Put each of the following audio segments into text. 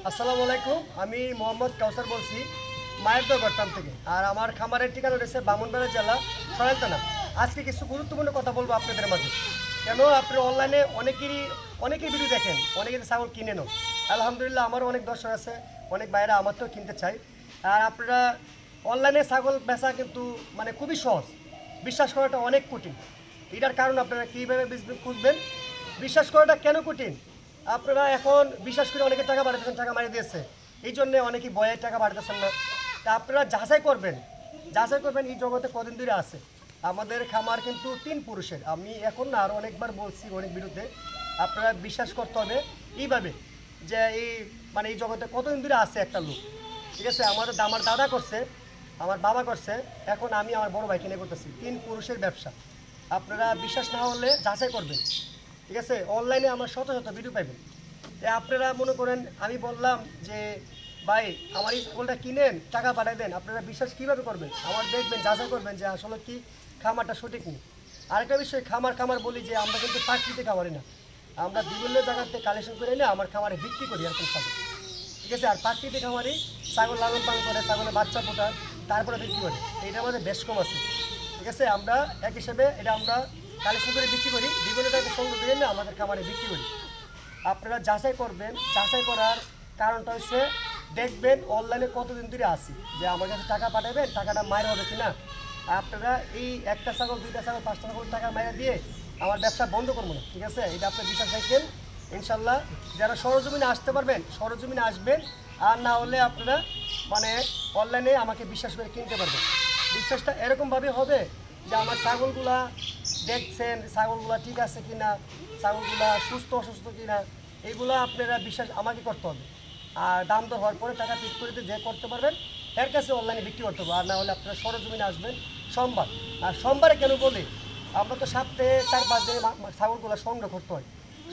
আসসালামু আলাইকুম, আমি মোহাম্মদ কাউসার বলছি মায়ের দরগাম থেকে। আর আমার খামারের ঠিকানা রয়েছে ব্রাহ্মণবাড়িয়া জেলা সরাইল থানা। আজকে কিছু গুরুত্বপূর্ণ কথা বলবো আপনাদের মাঝে। কেন আপনি অনলাইনে অনেকেই ভিডিও দেখেন, অনেকেই ছাগল কিনেনও। আলহামদুলিল্লাহ আমারও অনেক দর্শক আছে, অনেক বাইরে আমারটাও কিনতে চাই। আর আপনারা অনলাইনে ছাগল বেচা কিন্তু মানে খুবই সহজ, বিশ্বাস করাটা অনেক কঠিন। এটার কারণ আপনারা কীভাবে খুঁজবেন বিশ্বাস করাটা কেন কঠিন। আপনারা এখন বিশ্বাস করে অনেকে টাকা বাড়াতেছেন, টাকা মারিয়ে দিয়েছে, এই জন্যে অনেকেই বয়ে টাকা বাড়াতেছেন না। তা আপনারা যাচাই করবেন এই জগতে কদিন ধরে আছে। আমাদের খামার কিন্তু 3 পুরুষের, আমি এখন না আর অনেকবার বলছি অনেক বিরুদ্ধে। আপনারা বিশ্বাস করতে হবে এইভাবে যে এই জগতে কতদিন ধরে আছে একটা লোক, ঠিক আছে। আমার দাদা করছে, আমার বাবা করছে, এখন আমি আমার বড় ভাই কিনে করতেছি। 3 পুরুষের ব্যবসা। আপনারা বিশ্বাস না হলে যাচাই করবেন, ঠিক আছে। অনলাইনে আমার শত শত ভিডিও পাইবেন। আপনারা মনে করেন আমি বললাম যে ভাই আমার এই ছাগলটা কিনেন, টাকা পাঠিয়ে দেন, আপনারা বিশ্বাস কীভাবে করবেন? আমার দেখবেন, যাচাই করবেন যে আসলে কি খামারটা সঠিক নেই। আরেকটা বিষয়, খামার বলি যে আমরা কিন্তু প্রাকৃতিক খামারি না, আমরা বিভিন্ন জায়গাতে কালেকশন করে এনে আমার খামারে বিক্রি করি এরকম ছাগল, ঠিক আছে। আর প্রাকৃতিক খামারি ছাগল লালন পালন করে, ছাগলের বাচ্চা ফোটায়, তারপরে বিক্রি করে, এইটার মধ্যে বেশ কম আছে, ঠিক আছে। আমরা এক হিসেবে এটা আমরা কালেকশন করে বিক্রি করি, বিভিন্ন জায়গায় সংগ্রহ করে এনে আমাদের খামারে বিক্রি করি। আপনারা যাচাই করবেন। যাচাই করার কারণটা হচ্ছে দেখবেন অনলাইনে কতদিন ধরে আসি, যে আমার কাছে টাকা পাঠাবেন, টাকাটা মায়ের হবে কিনা। আপনারা এই একটা ছাগল, 2টা ছাগল, 5টা ছাগল টাকা মায়ের দিয়ে আমার ব্যবসা বন্ধ করবো না, ঠিক আছে। এটা আপনার বিশ্বাস রাখবেন। ইনশাল্লাহ যারা সরজমিনে আসতে পারবেন সরজমিনে আসবেন, আর না হলে আপনারা অনলাইনে আমাকে বিশ্বাস করে কিনতে পারবেন। বিশ্বাসটা এরকমভাবে হবে যে আমার ছাগলগুলা দেখছেন, ছাগলগুলা ঠিক আছে কিনা, ছাগলগুলা সুস্থ অসুস্থ কিনা, এইগুলো আপনারা বিশ্বাস আমাকে করতে হবে। আর দাম দর হওয়ার পরে টাকা পিক করে যে করতে পারবেন, এর কাছে অনলাইনে বিক্রি করতে হবে। আর না হলে আপনারা সরজমিনে আসবেন সোমবার। আর সোমবারে কেন বলি, আমরা তো সপ্তাহে 4-5 দিনে ছাগলগুলো সংগ্রহ করতে হয়,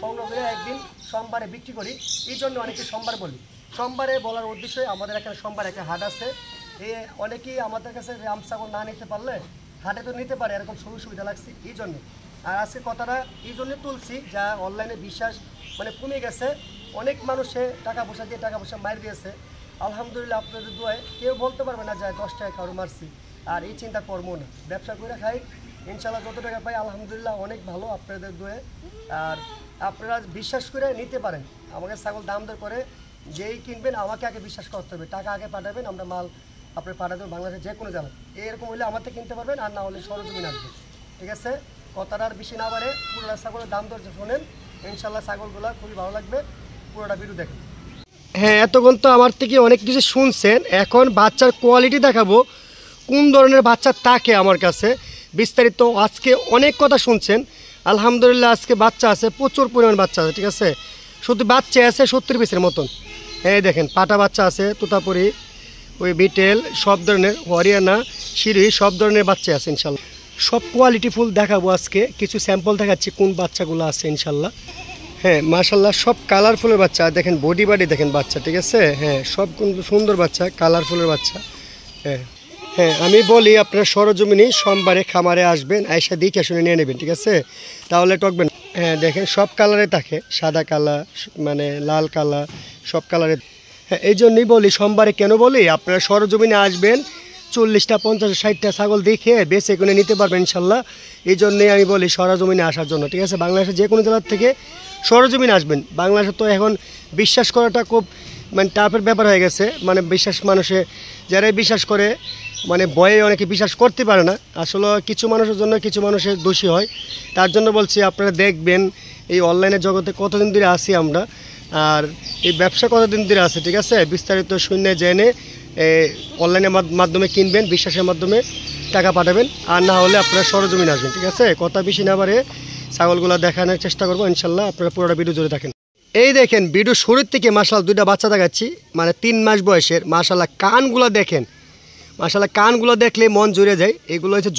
সংগ্রহ করে একদিন সোমবারে বিক্রি করি, এই জন্য অনেকে সোমবার বলি। সোমবারে বলার উদ্দেশ্যই আমাদের এখানে সোমবার একটা হাট আছে। অনেকেই আমাদের কাছে রাম ছাগল না নিতে পারলে হাটে তো নিতে পারে, এরকম সুবিধা লাগছে এই জন্য। আর আজকে কথাটা এই জন্য তুলছি, যা অনলাইনে বিশ্বাস কমে গেছে। অনেক মানুষে টাকা পয়সা মার দিয়েছে। আলহামদুলিল্লাহ আপনাদের দোয়ায় কেউ বলতে পারবে না যে 10 টাকা কারো মারছি। আর এই চিন্তা করবো না, ব্যবসা করে খাই, ইনশাল্লাহ যত টাকা পাই আলহামদুলিল্লাহ অনেক ভালো আপনাদের দোয়ায়। আর আপনারা বিশ্বাস করে নিতে পারেন। আমাকে ছাগল দাম দর করে যেই কিনবেন আমাকে আগে বিশ্বাস করতে হবে, টাকা আগে পাঠাবেন, আমরা মাল আপনার পাঠা দেবেন বাংলাদেশের যে কোনো জায়গায়। এরকম হলে আমার থেকে কিনতে পারবেন, আর না হলে সরজমিন আসবে, ঠিক আছে। কথাটা আর বেশি না বাড়ে, পুরোটা ছাগলের দাম দর শোনেন, ইনশাল্লাহ ছাগলগুলো খুবই ভালো লাগবে, পুরোটা ভিডিও দেখেন। হ্যাঁ, এতক্ষণ তো আমার থেকে অনেক কিছু শুনছেন, এখন বাচ্চার কোয়ালিটি দেখাবো, কোন ধরনের বাচ্চা থাকে আমার কাছে বিস্তারিত। আজকে অনেক কথা শুনছেন, আলহামদুলিল্লাহ আজকে বাচ্চা আছে, প্রচুর পরিমাণ বাচ্চা আছে, ঠিক আছে। শুধু বাচ্চা আছে 70 পিসের মতন। এই দেখেন পাটা বাচ্চা আছে, তোতাপুরি, ওই বিটেল, সব ধরনের হরিয়ানা, সিরি, সব ধরনের বাচ্চা আছে ইনশাল্লাহ। সব কোয়ালিটি ফুল দেখাবো আজকে, কিছু স্যাম্পল দেখাচ্ছি কোন বাচ্চাগুলো আছে ইনশাল্লাহ। হ্যাঁ মাশাল্লাহ সব কালারফুলের বাচ্চা, দেখেন বডি দেখেন বাচ্চা, ঠিক আছে। হ্যাঁ সব সুন্দর বাচ্চা, কালারফুলের বাচ্চা। হ্যাঁ আমি বলি আপনারা সরজমিনি সোমবারে খামারে আসবেন, আয়সা দেখে শুনে নিয়ে নেবেন, ঠিক আছে, তাহলে টকবেন। হ্যাঁ দেখেন সব কালারে থাকে, সাদা কালার লাল কালার, সব কালারে। হ্যাঁ এই জন্যই বলি সোমবারে কেন বলি, আপনারা সরজমিনে আসবেন, 40টা 50 60টা ছাগল দেখে বেছে করে নিতে পারবেন ইনশাল্লাহ। এই জন্যই আমি বলি সরজমিনে আসার জন্য, ঠিক আছে। বাংলাদেশের যে কোনো জেলার থেকে সরজমিনে আসবেন। বাংলাদেশে তো এখন বিশ্বাস করাটা খুব টাফের ব্যাপার হয়ে গেছে, বিশ্বাস মানুষে যারাই বিশ্বাস করে ভয়ে অনেকে বিশ্বাস করতে পারে না। আসলে কিছু মানুষের জন্য কিছু মানুষের দোষী হয়, তার জন্য বলছি আপনারা দেখবেন এই অনলাইনের জগতে কতদিন ধরে আসি আমরা, আর এই ব্যবসা কতদিন ধরে আছে, ঠিক আছে। বিস্তারিত শূন্য জেনে অনলাইনের মাধ্যমে কিনবেন, বিশ্বাসের মাধ্যমে টাকা পাঠাবেন, আর না হলে আপনারা সরজমিনে আসবেন, ঠিক আছে। কথা বেশি না বাড়ে ছাগলগুলো দেখানোর চেষ্টা করবো ইনশাল্লাহ, আপনারা পুরোটা ভিডিও জুড়ে দেখেন। এই দেখেন ভিডিও শুরুর থেকে মাশাআল্লাহ 2টা বাচ্চা দেখাচ্ছি, 3 মাস বয়সের। মাশাআল্লাহ কানগুলো দেখেন, মাশাআল্লাহ কানগুলো দেখলে মন জুড়ে যায়। এগুলো হচ্ছে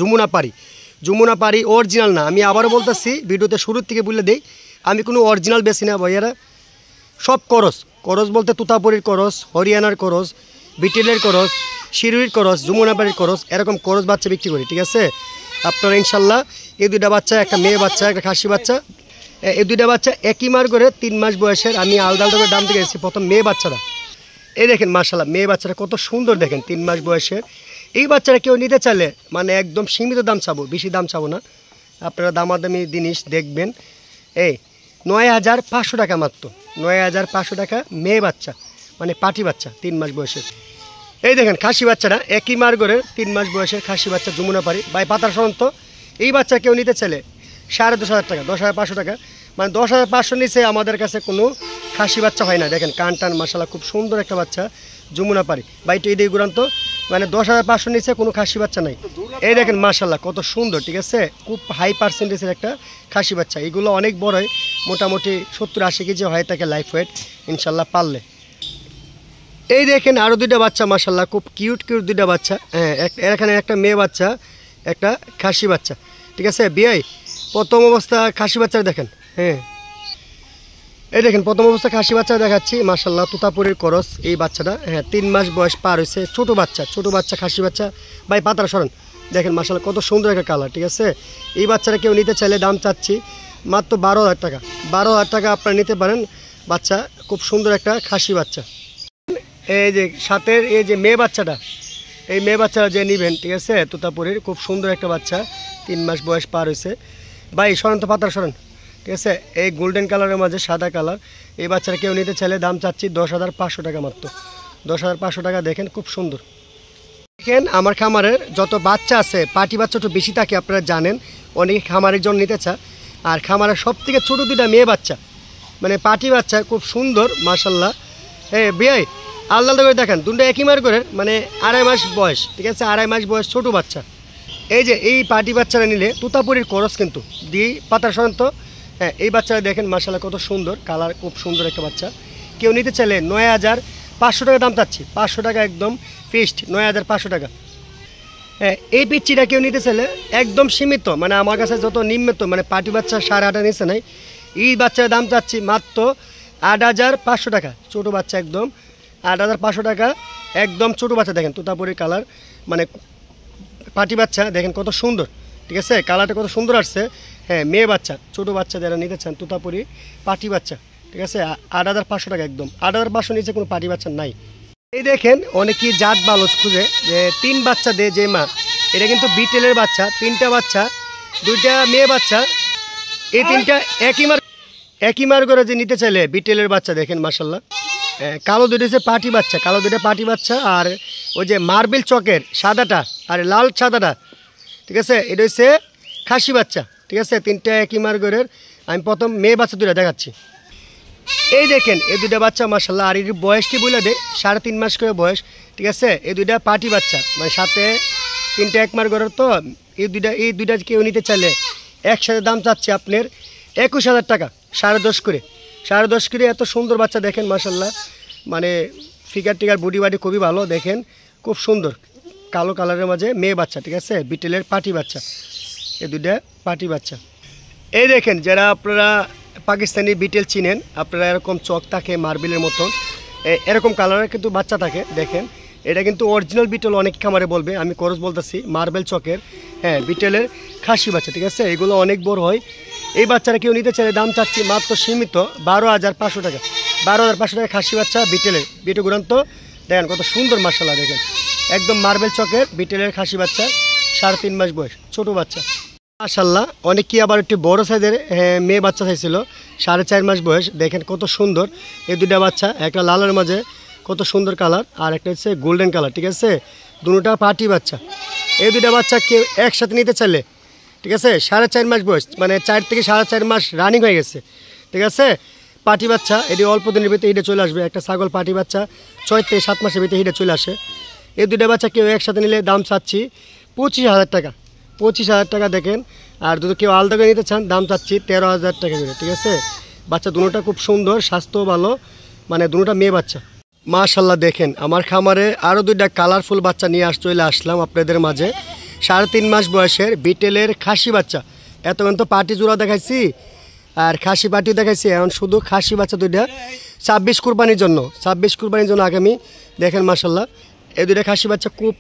যমুনা পারি অরিজিনাল না, আমি আবারও বলতেছি, ভিডিওতে শুরুর থেকে বলে দেই, আমি কোনো অরিজিনাল বেশি না ভাইয়ারা, সব করস বলতে তোতাপুরির করস, হরিয়ানার করস, বিটেলের করস, শিরুরির করস, যমুনাপাড়ির করস, এরকম করস বাচ্চা বিক্রি করি, ঠিক আছে। আপনারা ইনশাল্লাহ এই 2টা বাচ্চা, একটা মেয়ে বাচ্চা, একটা খাসি বাচ্চা, এই দুইটা বাচ্চা একই মার করে 3 মাস বয়সের। আমি আলাদা আলাদা করে দাম দিয়ে গেছি। প্রথম মেয়ে বাচ্চারা, এই দেখেন মাশাআল্লাহ মেয়ে বাচ্চারা কত সুন্দর দেখেন, 3 মাস বয়সের। এই বাচ্চারা কেউ নিতে চাইলে মানে একদম সীমিত দাম চাবো, বেশি দাম চাবো না। আপনারা দামাদামি জিনিস দেখবেন। এই 9,500 টাকা মাত্র, 9,500 টাকা মেয়ে বাচ্চা, মানে পাটি বাচ্চা 3 মাস বয়সের। এই দেখেন খাসি বাচ্চারা একই মার করে 3 মাস বয়সের খাসি বাচ্চা যমুনা পাড়ি ভাই পাতার সরন্ত। এই বাচ্চা কেউ নিতে চাইলে 10,500 টাকা, 10,500 টাকা, মানে 10,500 নিচে আমাদের কাছে কোনো খাসি বাচ্চা হয় না। দেখেন কান টান মাশাআল্লাহ খুব সুন্দর একটা বাচ্চা যমুনা পাড়ি ভাই, তো এই দিকে ঘুরান্ত, মানে 10,500 নিচে কোনো খাসি বাচ্চা নাই। এই দেখেন মাশাআল্লাহ কত সুন্দর, ঠিক আছে, খুব হাই পার্সেন্টেজের একটা খাসি বাচ্চা। এগুলো অনেক বড় হয়, মোটামুটি 70-80 কেজি হয় থাকে লাইফ ওয়েট ইনশাল্লাহ পারলে। এই দেখেন আরও দুইটা বাচ্চা মাশাআল্লাহ খুব কিউট কিউট দুইটা বাচ্চা। হ্যাঁ, এখানে একটা মেয়ে বাচ্চা, একটা খাসি বাচ্চা, ঠিক আছে। বিয়াই প্রথম অবস্থা খাসি বাচ্চা দেখেন। হ্যাঁ, এই দেখেন প্রথম অবস্থা খাসি বাচ্চা দেখাচ্ছি মাশাআল্লাহ, তুতাপুরের করস এই বাচ্চাটা। হ্যাঁ, 3 মাস বয়স পার হয়েছে, ছোট বাচ্চা খাসি বাচ্চা ভাই পাতার সরেন। দেখেন মাশাআল্লাহ কত সুন্দর একটা কালার, ঠিক আছে। এই বাচ্চাটা কেউ নিতে চাইলে দাম চাচ্ছি মাত্র 12,000 টাকা। 12,000 টাকা আপনারা নিতে পারেন বাচ্চা, খুব সুন্দর একটা খাসি বাচ্চা। এই যে সাথের এই যে মেয়ে বাচ্চাটা, এই মেয়ে বাচ্চাটা যে নেবেন, ঠিক আছে, তুতাপুরের খুব সুন্দর একটা বাচ্চা, 3 মাস বয়স পার হয়েছে ভাই। সরেন তো পাতার সরেন, ঠিক আছে। এই গোল্ডেন কালারের মাঝে সাদা কালার, এই বাচ্চারা কেউ নিতে চাইলে দাম চাচ্ছি 10,500 টাকা মাত্র, 10,500 টাকা। দেখেন খুব সুন্দর। দেখেন আমার খামারের যত বাচ্চা আছে পাটি বাচ্চা একটু বেশি থাকে, আপনারা জানেন, অনেকে খামারের জন্য নিতে চায়। আর খামারের সব থেকে ছোটো দুইটা মেয়ে বাচ্চা, মানে পাটি বাচ্চা খুব সুন্দর মাশাআল্লাহ। বিয়াই আলাদা করে দেখেন, দুটো একই মার করে, মানে 2.5 মাস বয়স, ঠিক আছে, 2.5 মাস বয়স ছোটো বাচ্চা। এই যে এই পাটি বাচ্চারা নিলে তুতাপুরির করস কিন্তু দিই পাতার সরন্ত। হ্যাঁ, এই বাচ্চারা দেখেন মাশাআল্লাহ কত সুন্দর কালার, খুব সুন্দর একটা বাচ্চা। কেউ নিতে চাইলে 9,500 টাকা দাম চাচ্ছি, 500 টাকা একদম ফিক্সড, 9,500 টাকা। হ্যাঁ, এই পিচ্চিটা কেউ নিতে চাইলে একদম সীমিত, মানে আমার কাছে যত নিম্নত, মানে পাটি বাচ্চা 8.5 নিচে নাই। এই বাচ্চার দাম চাচ্ছি মাত্র 8,500 টাকা, ছোটো বাচ্চা একদম 8,500 টাকা একদম ছোটো বাচ্চা। দেখেন তুতাপুরির কালার, মানে পাটি বাচ্চা দেখেন কত সুন্দর, ঠিক আছে, কালারটা কত সুন্দর আসছে। হ্যাঁ, মেয়ে বাচ্চা ছোটো বাচ্চা যারা নিতে চান তুতাপুরি পাটি বাচ্চা, ঠিক আছে, 8,500 টাকা একদম। 8,500 নিচে কোনো পাটি বাচ্চা নাই। এই দেখেন অনেকেই জাত বালচ খুঁজে যে 3 বাচ্চা দে যে মা, এটা কিন্তু বিটেলের বাচ্চা, 3টা বাচ্চা, 2টা মেয়ে বাচ্চা। এই 3টা একই মার করে যে নিতে চাইলে বিটেলের বাচ্চা দেখেন মাশাআল্লাহ। কালো দুটো হচ্ছে পাটি বাচ্চা, কালো দুটো পাটি বাচ্চা, আর ওই যে মার্বেল চকের সাদাটা আর লাল সাদাটা, ঠিক আছে, এটা হচ্ছে খাসি বাচ্চা, ঠিক আছে। 3টা একই মার্গরের। আমি প্রথম মেয়ে বাচ্চা 2টা দেখাচ্ছি। এই দেখেন এই 2টা বাচ্চা মাশাআল্লাহ, আর এর বয়সটি বলে দে 3.5 মাস করে বয়স, ঠিক আছে। এই 2টা পাটি বাচ্চা, মানে সাথে 3টা এক মার্গরের। তো এই দুইটা কেউ নিতে চাইলে একসাথে দাম চাচ্ছে আপনার 21,000 টাকা, 10.5 করে, 10.5 করে। এত সুন্দর বাচ্চা দেখেন মাশাআল্লাহ, মানে ফিগার টিগার বডি বাডি খুবই ভালো, দেখেন খুব সুন্দর কালো কালারের মাঝে মেয়ে বাচ্চা, ঠিক আছে, বিটেলের পাটি বাচ্চা, এই 2টা পাটি বাচ্চা। এই দেখেন যারা আপনারা পাকিস্তানি বিটেল চিনেন, আপনারা এরকম চক থাকে মার্বেলের মতন, এরকম কালারের কিন্তু বাচ্চা থাকে। দেখেন এটা কিন্তু অরিজিনাল বিটেল, অনেক খামারে বলবে, আমি করস বলতেছি মার্বেল চকের। হ্যাঁ, বিটেলের খাসি বাচ্চা, ঠিক আছে, এগুলো অনেক বড় হয়। এই বাচ্চারা কেউ নিতে চাইলে দাম চাচ্ছি মাত্র সীমিত 12,500 টাকা, 12,500 টাকা খাসি বাচ্চা বিটেলের। বিটে গুরান্ত দেখেন কত সুন্দর মাশাআল্লাহ, দেখেন একদম মার্বেল চকের বিটেলের খাসি বাচ্চা, 3.5 মাস বয়স ছোটো বাচ্চা মাশাআল্লাহ। অনেকেই আবার একটু বড় সাইজের মেয়ে বাচ্চা চাইছিল, 4.5 মাস বয়স। দেখেন কত সুন্দর এই 2টা বাচ্চা, একটা লালের মাঝে কত সুন্দর কালার, আর একটা হচ্ছে গোল্ডেন কালার, ঠিক আছে, দুটোটা পাটি বাচ্চা। এই 2টা বাচ্চা কেউ একসাথে নিতে চাইলে, ঠিক আছে, 4.5 মাস বয়স, মানে 4 থেকে 4.5 মাস রানিং হয়ে গেছে, ঠিক আছে, পাটি বাচ্চা। এটি অল্প দিনের ভিতরে হিটে চলে আসবে, একটা ছাগল পাটি বাচ্চা 6 থেকে 7 মাসের ভিতরে হিটে চলে আসে। এই 2টা বাচ্চা কেউ একসাথে নিলে দাম চাচ্ছি 25,000 টাকা, 25,000 টাকা। দেখেন, আর যদি কেউ আলাদা করে নিতে চান দাম চাচ্ছি 13,000 টাকা করে, ঠিক আছে। বাচ্চা দুটোটা খুব সুন্দর, স্বাস্থ্য ভালো, মানে দুটোটা মেয়ে বাচ্চা মাশাআল্লাহ। দেখেন আমার খামারে আরও 2টা কালারফুল বাচ্চা নিয়ে চলে আসলাম আপনাদের মাঝে, 3.5 মাস বয়সের বিটেলের খাসি বাচ্চা। এতক্ষণ তো পাটি জোড়া দেখাইছি আর খাসি পাটিও দেখাইছি, এখন শুধু খাসি বাচ্চা 2টা 26 কুরবানির জন্য আগামী। দেখেন মাশাআল্লাহ এই 2টা খাসি বাচ্চা খুব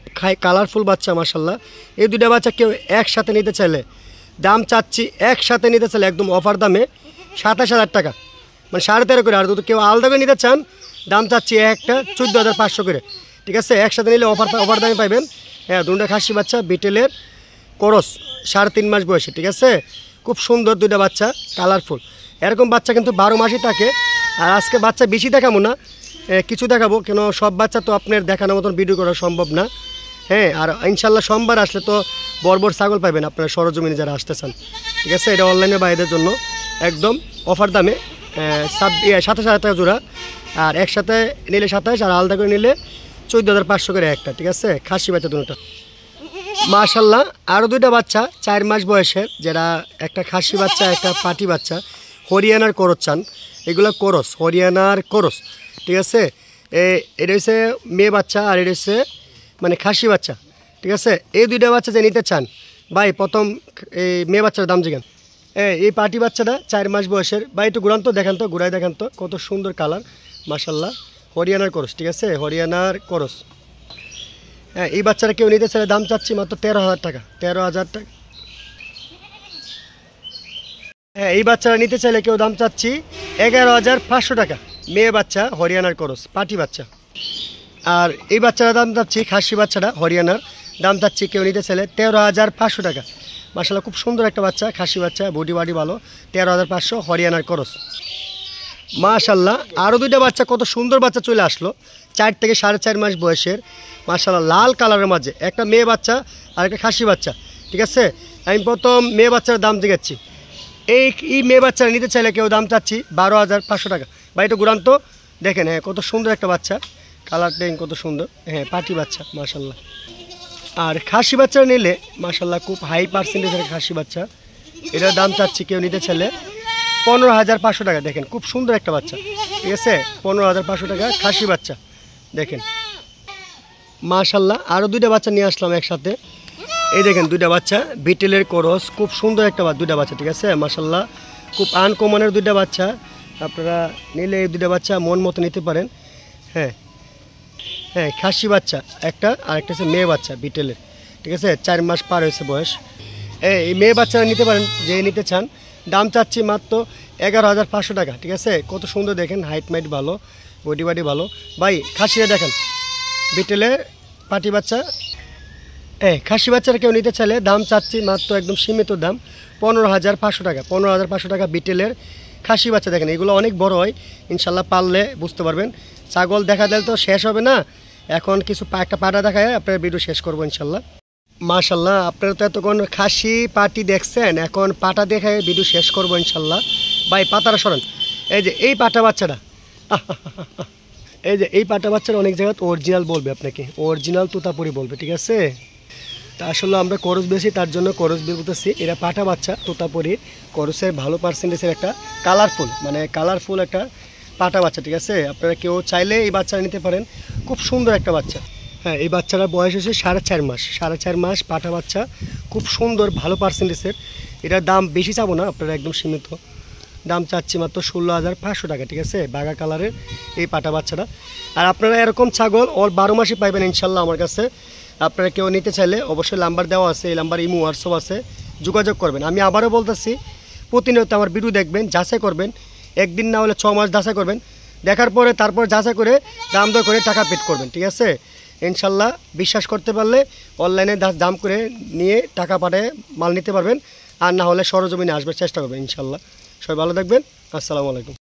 কালারফুল বাচ্চা মাশাআল্লাহ। এই 2টা বাচ্চা কেউ একসাথে নিতে চাইলে দাম চাচ্ছি, একসাথে নিতে চাইলে একদম অফার দামে 27,000 টাকা, মানে 13.5 করে। আর যদি কেউ আলাদা করে নিতে চান দাম চাচ্ছি একটা 14,500 করে, ঠিক আছে। একসাথে নিলে অফার দামে পাইবেন। হ্যাঁ, দুটা খাসি বাচ্চা বিটেলের করস 3.5 মাস বয়সে, ঠিক আছে। খুব সুন্দর দুইটা বাচ্চা, কালারফুল। এরকম বাচ্চা কিন্তু 12 মাসই থাকে। আর আজকে বাচ্চা বেশি দেখাবো না, কিছু দেখাবো, কেন সব বাচ্চা তো আপনার দেখানোর মতন ভিডিও করা সম্ভব না। হ্যাঁ, আর ইনশাল্লাহ সোমবার আসলে তো বড় ছাগল পাবেন আপনারা সরজমিনে যারা আসতে চান, ঠিক আছে। এটা অনলাইনে বাইরের জন্য একদম অফার দামে 27,000 টাকা জোড়া। আর একসাথে নিলে 27, আর আলাদা করে নিলে 14,500 করে একটা, ঠিক আছে। খাসি বাচ্চা দুটোটা মাশাল্লাহ। আরও দুইটা বাচ্চা 4 মাস বয়সের, যারা একটা খাসি বাচ্চা একটা পাটি বাচ্চা হরিয়ানার করস চান, এগুলো করস হরিয়ানার করস, ঠিক আছে। এটা হচ্ছে মেয়ে বাচ্চা আর এটা হচ্ছে মানে খাসি বাচ্চা, ঠিক আছে। এই দুইটা বাচ্চা যে নিতে চান ভাই, প্রথম এই মেয়ে বাচ্চার দাম জিগান। এই পাটি বাচ্চাটা 4 মাস বয়সের ভাই, একটু ঘুরান তো, দেখান তো, ঘুরাই দেখান তো, কত সুন্দর কালার মাশাল্লাহ। হরিয়ানার করস, ঠিক আছে, হরিয়ানার করস। হ্যাঁ, এই বাচ্চাটা কেউ নিতে চাইলে দাম চাচ্ছি মাত্র 13,000 টাকা, 13,000 টাকা। হ্যাঁ, এই বাচ্চারা নিতে চাইলে কেউ দাম চাচ্ছি 11,500 টাকা, মেয়ে বাচ্চা হরিয়ানার করস পাটি বাচ্চা। আর এই বাচ্চাটা দাম চাচ্ছি, খাসি বাচ্চাটা হরিয়ানার দাম চাচ্ছি কেউ নিতে চাইলে 13,500 টাকা। মাশাল্লাহ, খুব সুন্দর একটা বাচ্চা, খাসি বাচ্চা, বডি বাড়ি ভালো, 13,500 হরিয়ানার করস। মাশাল্লাহ, আরও দুইটা বাচ্চা, কত সুন্দর বাচ্চা চলে আসলো, 4 থেকে 4.5 মাস বয়সের মাশাল্লাহ, লাল কালারের মাঝে একটা মেয়ে বাচ্চা আর একটা খাসি বাচ্চা, ঠিক আছে। আমি প্রথম মেয়ে বাচ্চার দাম দিয়েছি। এই মেয়ে বাচ্চারা নিতে চাইলে কেউ দাম চাচ্ছি 12,500 টাকা। বা একটু ঘুরান্ত দেখেন, হ্যাঁ, কত সুন্দর একটা বাচ্চা, কালারটা কত সুন্দর, হ্যাঁ, পাটি বাচ্চা মাশাল্লাহ। আর খাসি বাচ্চা নিলে মাশাল্লাহ খুব হাই পার্সেন্টেজের খাসি বাচ্চা, এটার দাম চাচ্ছি কেউ নিতে চাইলে 15,500 টাকা। দেখেন খুব সুন্দর একটা বাচ্চা, ঠিক আছে, 15,500 টাকা খাসি বাচ্চা। দেখেন মাশাল্লাহ, আরও দুইটা বাচ্চা নিয়ে আসলাম একসাথে। এই দেখেন দুইটা বাচ্চা বিটেলের করস, খুব সুন্দর একটা দুইটা বাচ্চা, ঠিক আছে মাশাল্লাহ, খুব আনকমনের দুইটা বাচ্চা। আপনারা নিলে এই দুইটা বাচ্চা মন মতো নিতে পারেন। হ্যাঁ হ্যাঁ, খাসি বাচ্চা একটা, আর একটা হচ্ছে মেয়ে বাচ্চা বিটেলের, ঠিক আছে, 4 মাস পার হয়েছে বয়স। এই মেয়ে বাচ্চারা নিতে পারেন যে নিতে চান। দাম চাচ্ছি মাত্র 11,500 টাকা, ঠিক আছে। কত সুন্দর দেখেন, হাইট মাইট ভালো, বডি বাডি ভালো। ভাই খাসিরা দেখেন, বিটেলের পাটি বাচ্চা। খাসি বাচ্চারা কেউ নিতে চাইলে দাম চাচ্ছি মাত্র একদম সীমিত দাম 15,500 টাকা, 15,500 টাকা বিটেলের খাসি বাচ্চা। দেখেন এগুলো অনেক বড় হয়, ইনশাল্লাহ পারলে বুঝতে পারবেন। ছাগল দেখা দিলে তো শেষ হবে না, এখন কিছু একটা পাটা দেখায় আপনার ভিডিও শেষ করবো ইনশাল্লাহ। মাশাল্লাহ, আপনারা তো এতক্ষণ খাসি পাটি দেখছেন, এখন পাটা দেখায় ভিডিও শেষ করবো ইনশাল্লাহ। ভাই পাতারা সরান। এই যে এই পাটা বাচ্চাটা, এই যে এই পাটা বাচ্চারা অনেক জায়গায় অরিজিনাল বলবে আপনাকে, অরিজিনাল তোতাপুরি বলবে, ঠিক আছে। তা আসলে আমরা করস বেশি, তার জন্য করস বলতেছি। এরা পাটা বাচ্চা তোতাপুরি করসের ভালো পার্সেন্টেজের একটা কালারফুল, মানে কালারফুল একটা পাটা বাচ্চা, ঠিক আছে। আপনারা কেউ চাইলে এই বাচ্চা নিতে পারেন, খুব সুন্দর একটা বাচ্চা। হ্যাঁ, এই বাচ্চারা বয়স হচ্ছে 4.5 মাস, 4.5 মাস পাটা বাচ্চা, খুব সুন্দর ভালো পার্সেন্টেজের। এটার দাম বেশি চাবো না, আপনারা একদম সীমিত দাম চাচ্ছি মাত্র 16,500 টাকা, ঠিক আছে, বাঘা কালারের এই পাটা বাচ্চাটা। আর আপনারা এরকম ছাগল ওর 12 মাসে পাইবেন ইনশাল্লাহ আমার কাছে। আপনারা কেউ নিতে চাইলে অবশ্যই নাম্বার দেওয়া আছে, এই নাম্বার ইমো হোয়াটসঅ্যাপ আছে, যোগাযোগ করবেন। আমি আবারও বলতেছি, প্রতিনিয়ত আমার ভিডিও দেখবেন, যাচাই করবেন, একদিন না হলে 6 মাস যাচাই করবেন, দেখার পরে তারপর যাচাই করে দাম দর করে টাকা পেড করবেন, ঠিক আছে। ইনশাল্লাহ বিশ্বাস করতে পারলে অনলাইনে দাম করে নিয়ে টাকা পাঠিয়ে মাল নিতে পারবেন, আর না হলে সরজমিনে আসবার চেষ্টা করবেন ইনশাল্লাহ। সবাই ভালো থাকবেন, আসসালামু আলাইকুম।